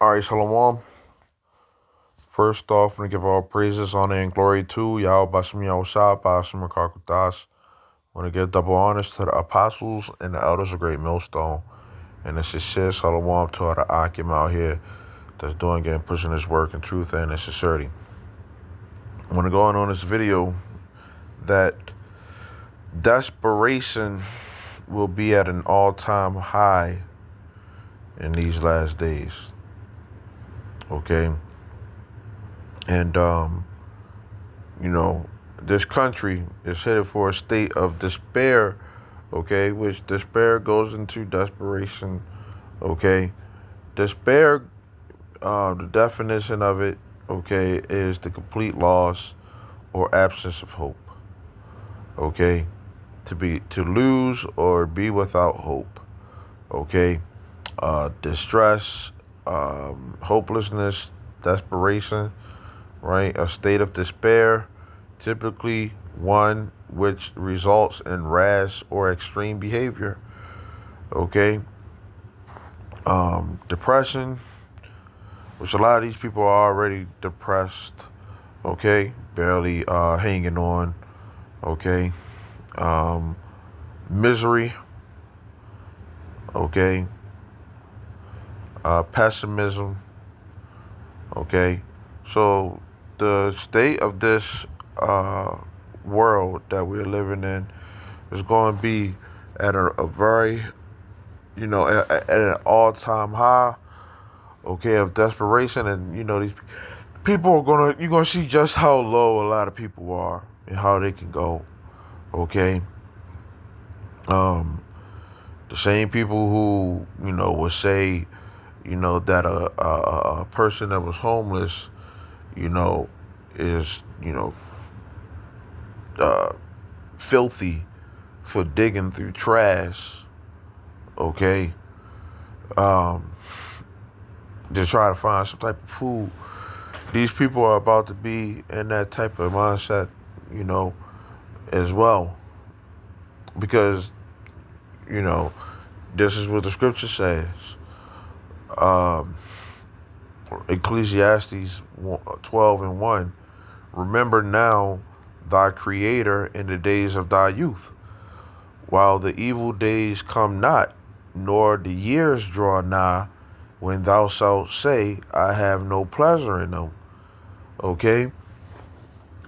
All right, Shalom. First off, I'm going to give all praises, honor, and glory to Yahweh Bashem Yahushua, Bashem Rakakutas. I want to give double honors to the apostles and the elders of Great Millstone. And it's a shit Shalom to all the Akim out here that's doing and pushing this work in truth and in sincerity. I want to go on this video that desperation will be at an all-time high in these last days. Okay? And, this country is headed for a state of despair, okay, which despair goes into desperation, okay. Despair, the definition of it, okay, is the complete loss or absence of hope, okay, to lose or be without hope, okay. Distress, hopelessness, desperation, right, a state of despair, typically one which results in rash or extreme behavior. Okay. Depression, which a lot of these people are already depressed. Okay. Barely hanging on. Okay. Um, Misery. Okay. Pessimism. Okay. So the state of this uh, world that we're living in is going to be at a very, at an all-time high, okay, of desperation. And, these people you're going to see just how low a lot of people are and how they can go, okay? Um, the same people who, would say, that a person that was homeless, you know, is, uh, filthy for digging through trash, okay? Um, to try to find some type of food. These people are about to be in that type of mindset, you know, as well. Because, you know, this is what the scripture says. Um, Ecclesiastes 12 and 1. Remember now thy creator in the days of thy youth, while the evil days come not, nor the years draw nigh, when thou shalt say, I have no pleasure in them. Okay?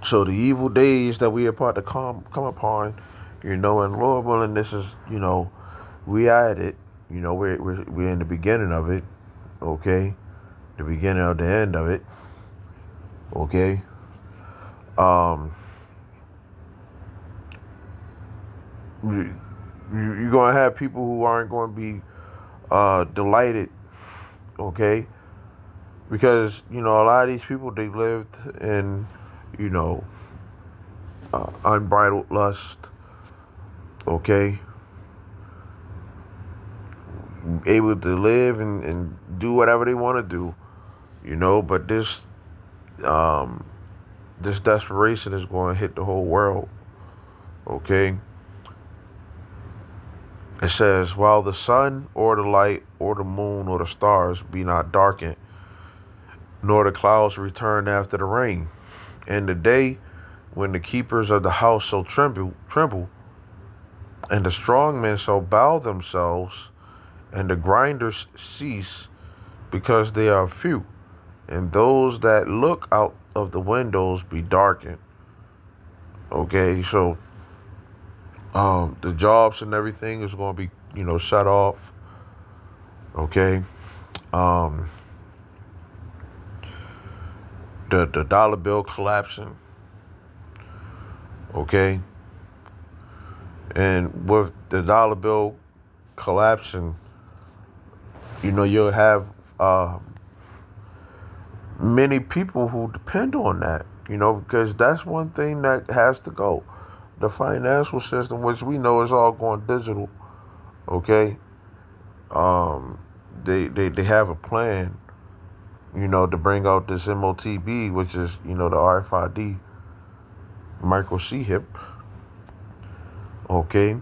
So the evil days that we are about to come upon, and Lord willing, this is, we are at it. We're in the beginning of it. Okay? The beginning of the end of it. Okay? Um, you're going to have people who aren't going to be delighted. Okay? Because, a lot of these people, they lived in, you know, unbridled lust, okay? Able to live and do whatever they want to do, but um, this desperation is going to hit the whole world, okay? It says, while the sun or the light or the moon or the stars be not darkened, nor the clouds return after the rain, and the day when the keepers of the house shall tremble, and the strong men shall bow themselves, and the grinders cease, because they are few, and those that look out of the windows be darkened. Okay, so the jobs and everything is going to be, shut off. Okay, um, the dollar bill collapsing. Okay, and with the dollar bill collapsing, you'll have many people who depend on that, because that's one thing that has to go. The financial system, which we know is all going digital, okay? Um, they have a plan, to bring out this MOTB, which is, the RFID microchip, okay?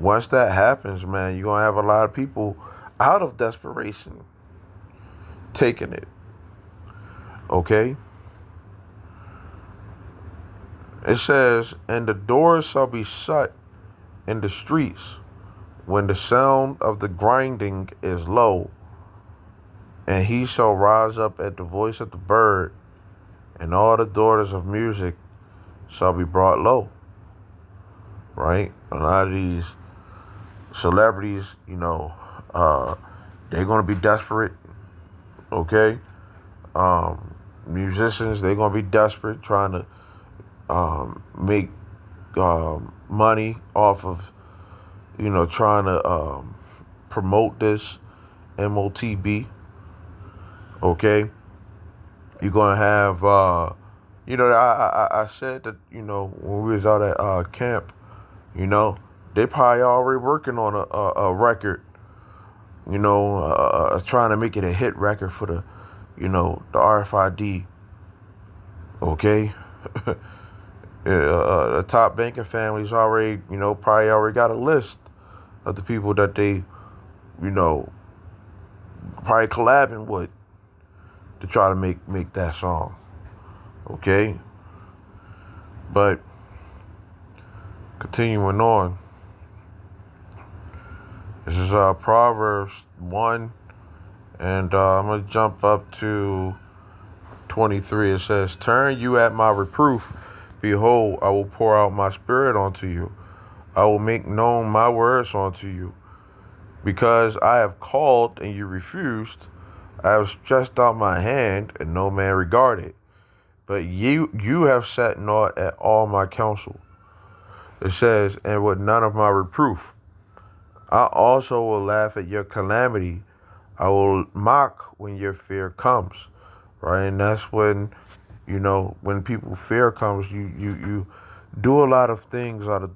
Once that happens, man, you're going to have a lot of people out of desperation, taking it. Okay? It says, and the doors shall be shut in the streets when the sound of the grinding is low, and he shall rise up at the voice of the bird, and all the daughters of music shall be brought low. Right? A lot of these celebrities, uh, they're going to be desperate. Okay? Musicians, they're going to be desperate trying to make money off of, trying to promote this MOTB. Okay? You're going to have, I said that, when we was out at camp, they probably already working on a record, trying to make it a hit record for the RFID. Okay? The top banking families already, probably already got a list of the people that they, you know, probably collabing with to try to make that song. Okay? But continuing on, this is Proverbs 1, and I'm going to jump up to 23. It says, turn you at my reproof. Behold, I will pour out my spirit onto you. I will make known my words unto you. Because I have called and you refused, I have stretched out my hand and no man regarded. But you have sat naught at all my counsel. It says, and with none of my reproof. I also will laugh at your calamity. I will mock when your fear comes. Right? And that's when, when people fear comes, you do a lot of things out of,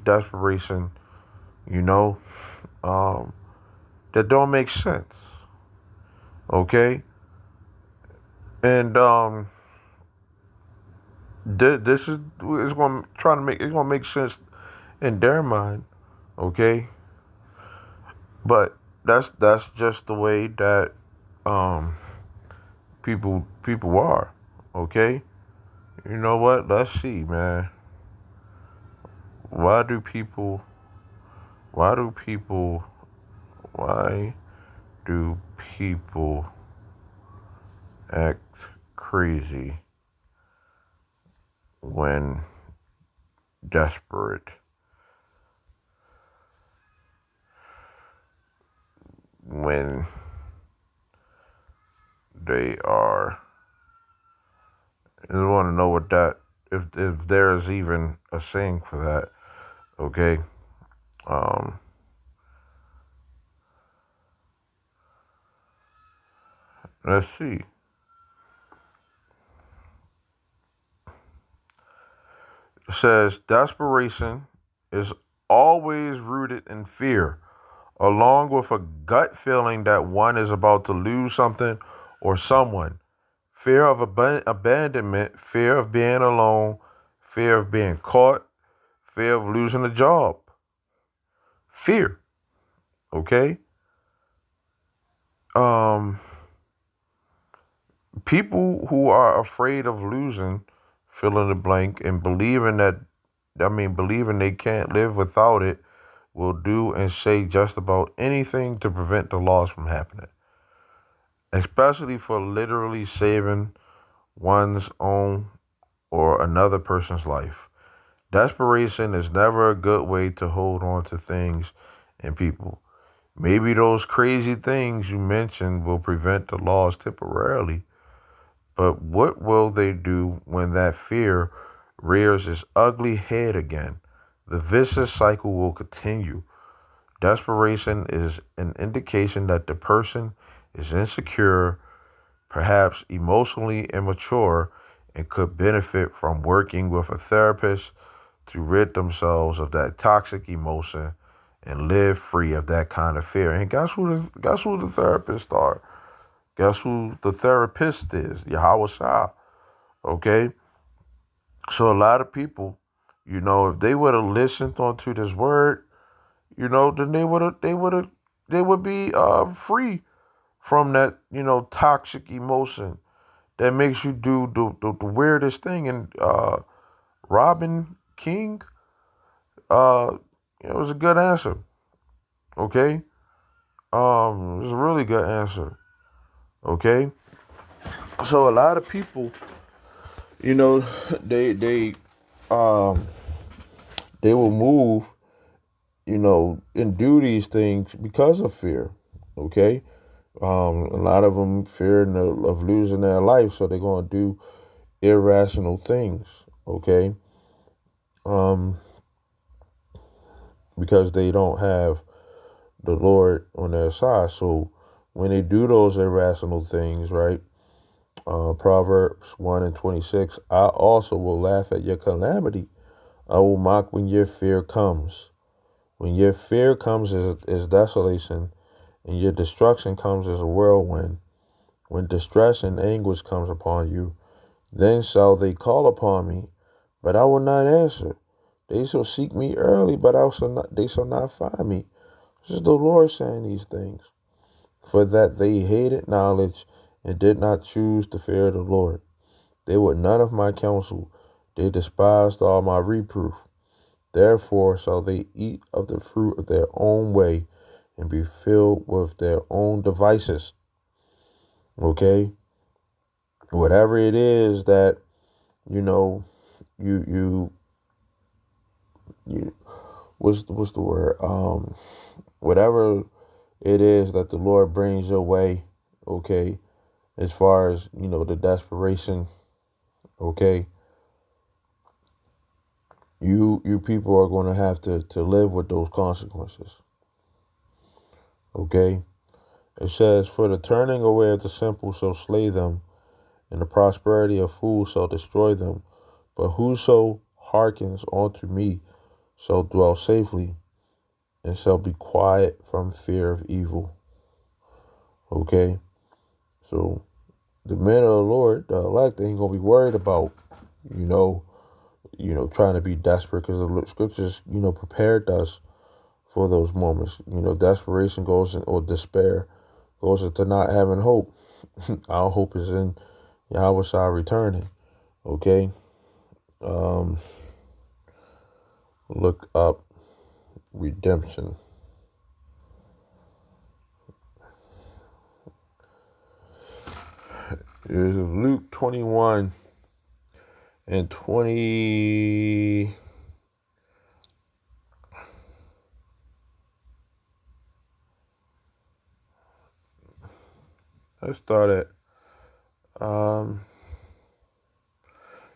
desperation, you know, um, that don't make sense. Okay? And this is it's going to try to make it's going to make sense in their mind. Okay? But that's just the way that um people are. Okay? You know what? Let's see, man. Why do people why do people why do people act crazy when desperate? When they are, I just want to know what that, if there is even a saying for that. Okay. Um, let's see. It says desperation is always rooted in fear, along with a gut feeling that one is about to lose something or someone. Fear of abandonment, fear of being alone, fear of being caught, fear of losing a job. Fear. Okay? Um, People who are afraid of losing, fill in the blank, and believing they can't live without it, will do and say just about anything to prevent the loss from happening, especially for literally saving one's own or another person's life. Desperation is never a good way to hold on to things and people. Maybe those crazy things you mentioned will prevent the loss temporarily, but what will they do when that fear rears its ugly head again? The vicious cycle will continue. Desperation is an indication that the person is insecure, perhaps emotionally immature, and could benefit from working with a therapist to rid themselves of that toxic emotion and live free of that kind of fear. And guess who the therapists are? Guess who the therapist is? Yahweh Shah. Okay? So a lot of people, if they would have listened onto this word, then they would have they would be free from that, toxic emotion that makes you do the weirdest thing. And Robin King, it was a good answer. Okay, it was a really good answer. Okay, so a lot of people, you know, they um they will move, and do these things because of fear. Okay, a lot of them fear of losing their life, so they're gonna do irrational things. Okay, um, because they don't have the Lord on their side. So when they do those irrational things, right? Proverbs 1:26, I also will laugh at your calamity. I will mock when your fear comes. When your fear comes as desolation, and your destruction comes as a whirlwind. When distress and anguish comes upon you, then shall they call upon me, but I will not answer. They shall seek me early, but they shall not find me. This is the Lord saying these things. For that they hated knowledge and did not choose the fear of the Lord. They would none of my counsel. They despised all my reproof. Therefore shall they eat of the fruit of their own way and be filled with their own devices. Okay? Whatever it is that, you know, you you you what's the word? Whatever it is that the Lord brings your way, okay, as far as, the desperation, okay, you people are gonna have to live with those consequences. Okay? It says, for the turning away of the simple shall slay them, and the prosperity of fools shall destroy them. But whoso hearkens unto me shall dwell safely, and shall be quiet from fear of evil. Okay? So the men of the Lord, the elect, ain't gonna be worried about, you know, trying to be desperate, because the scriptures, prepared us for those moments. Desperation goes in, or despair goes into not having hope. Our hope is in Yahweh Shai returning. Okay? Um, look up redemption. There's Luke 21 and 20. Let's start at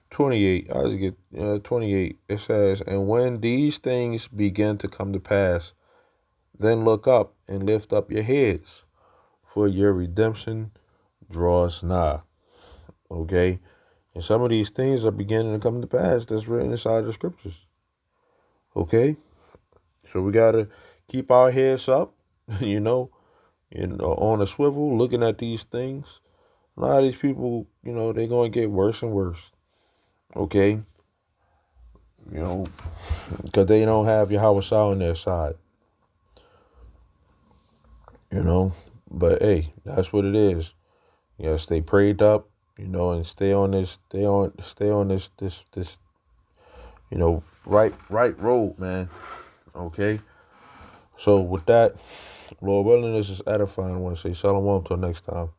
28. I just get 28. It says, and when these things begin to come to pass, then look up and lift up your heads, for your redemption draws nigh. Okay? And some of these things are beginning to come to pass that's written inside the scriptures. Okay? So we got to keep our heads up, on a swivel, looking at these things. A lot of these people, they're going to get worse and worse. Okay? Because they don't have Yahweh Shai on their side. But hey, that's what it is. You gotta stay prayed up, and stay on this, right road, man. Okay. So with that, Lord willing, this is edifying. I want to say shalom until next time.